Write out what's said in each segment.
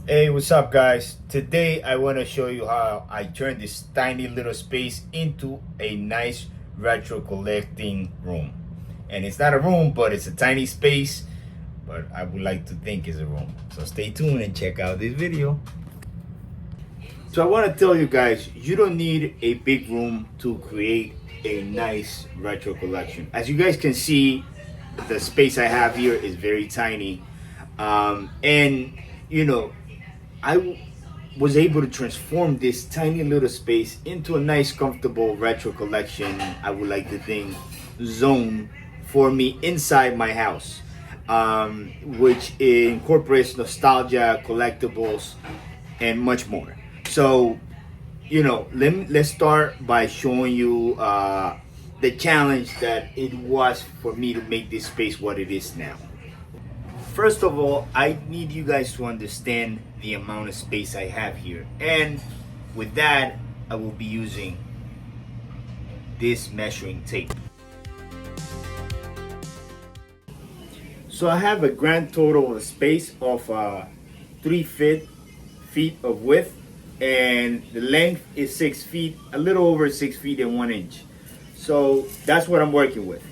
Hey, what's up, guys? Today I want to show you how I turned this tiny little space into a nice retro collecting room. And it's not a room, but it's a tiny space, but I would like to think it's a room. So stay tuned and check out this video. So I want to tell you guys, you don't need a big room to create a nice retro collection. As you guys can see, the space I have here is very tiny. And you know, was able to transform this tiny little space into a nice, comfortable retro collection, I would like to think, zone for me inside my house, which incorporates nostalgia, collectibles, and much more. So, let's start by showing you the challenge that it was for me to make this space what it is now. First of all, I need you guys to understand the amount of space I have here. And with that, I will be using this measuring tape. So I have a grand total of space of 3 feet of width, and the length is 6 feet, a little over 6 feet and 1 inch. So that's what I'm working with.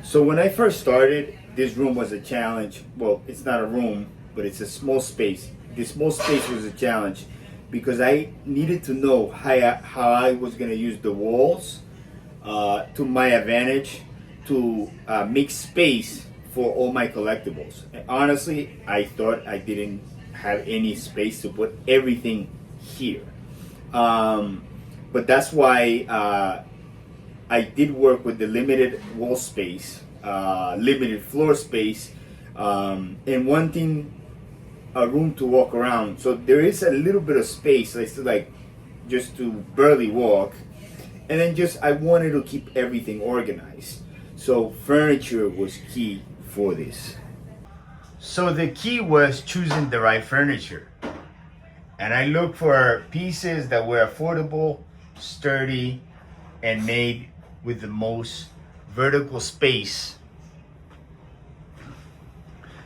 So when I first started, this room was a challenge. Well, it's not a room, but it's a small space. This small space was a challenge because I needed to know how I was going to use the walls to my advantage to make space for all my collectibles. And honestly, I thought I didn't have any space to put everything here. But that's why I did work with the limited wall space, limited floor space, and wanting a room to walk around. So there is a little bit of space, like just to barely walk, and then I wanted to keep everything organized. So furniture was key for this. So the key was choosing the right furniture, and I looked for pieces that were affordable, sturdy, and made with the most vertical space.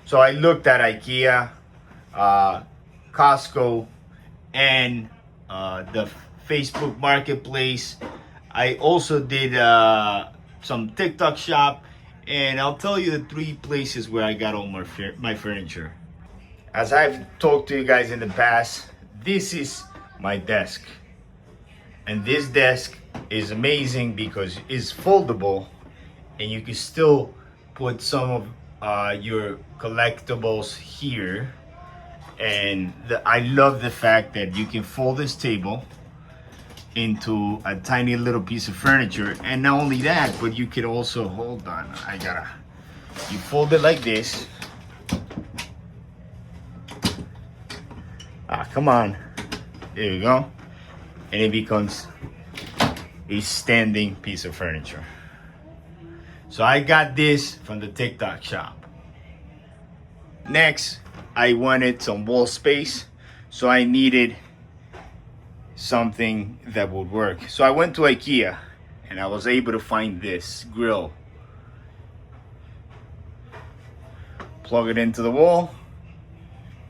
So I looked at IKEA, Costco, and the Facebook Marketplace. I also did some TikTok shop, and I'll tell you the 3 places where I got all my furniture. As I've talked to you guys in the past, this is my desk. And this desk is amazing because it's foldable and you can still put some of your collectibles here. And I love the fact that you can fold this table into a tiny little piece of furniture. And not only that, but you can also, hold on, you fold it like this. Come on. There you go. And it becomes a standing piece of furniture. So I got this from the TikTok shop. Next, I wanted some wall space, so I needed something that would work. So I went to IKEA and I was able to find this grill. Plug it into the wall,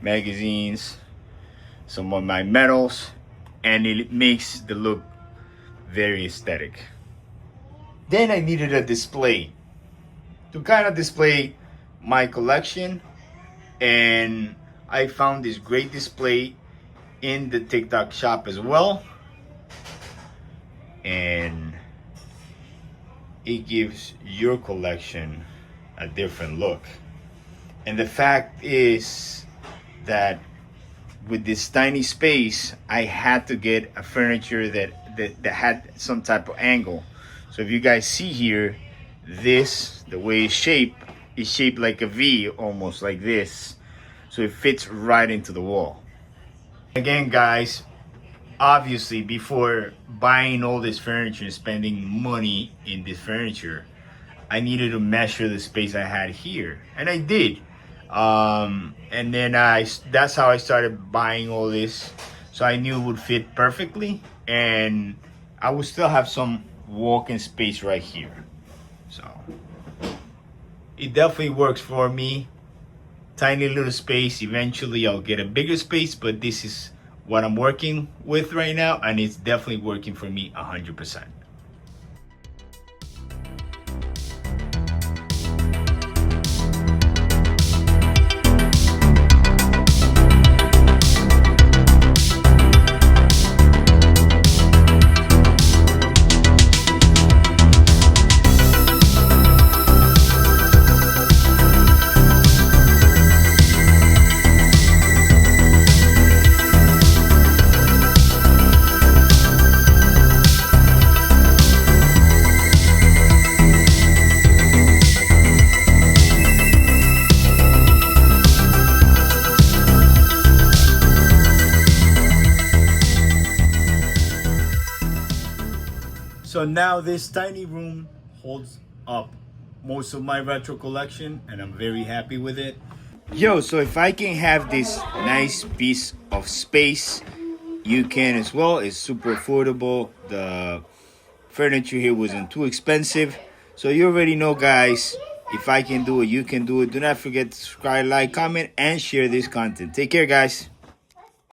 magazines, some of my medals, and it makes the look very aesthetic. Then I needed a display to kind of display my collection, and I found this great display in the TikTok shop as well, and it gives your collection a different look. And the fact is that with this tiny space, I had to get a furniture that had some type of angle. So if you guys see here, the way it's shaped like a V, almost like this. So it fits right into the wall. Again, guys, obviously before buying all this furniture and spending money in this furniture, I needed to measure the space I had here, and I did. And then that's how I started buying all this, so I knew it would fit perfectly, and I would still have some walking space right here. So it definitely works for me. tiny little space. Eventually I'll get a bigger space, but this is what I'm working with right now, and it's definitely working for me 100%. So now this tiny room holds up most of my retro collection, and I'm very happy with it. Yo, so if I can have this nice piece of space, you can as well. It's super affordable. The furniture here wasn't too expensive. So you already know, guys, if I can do it, you can do it. Do not forget to subscribe, like, comment, and share this content. Take care, guys.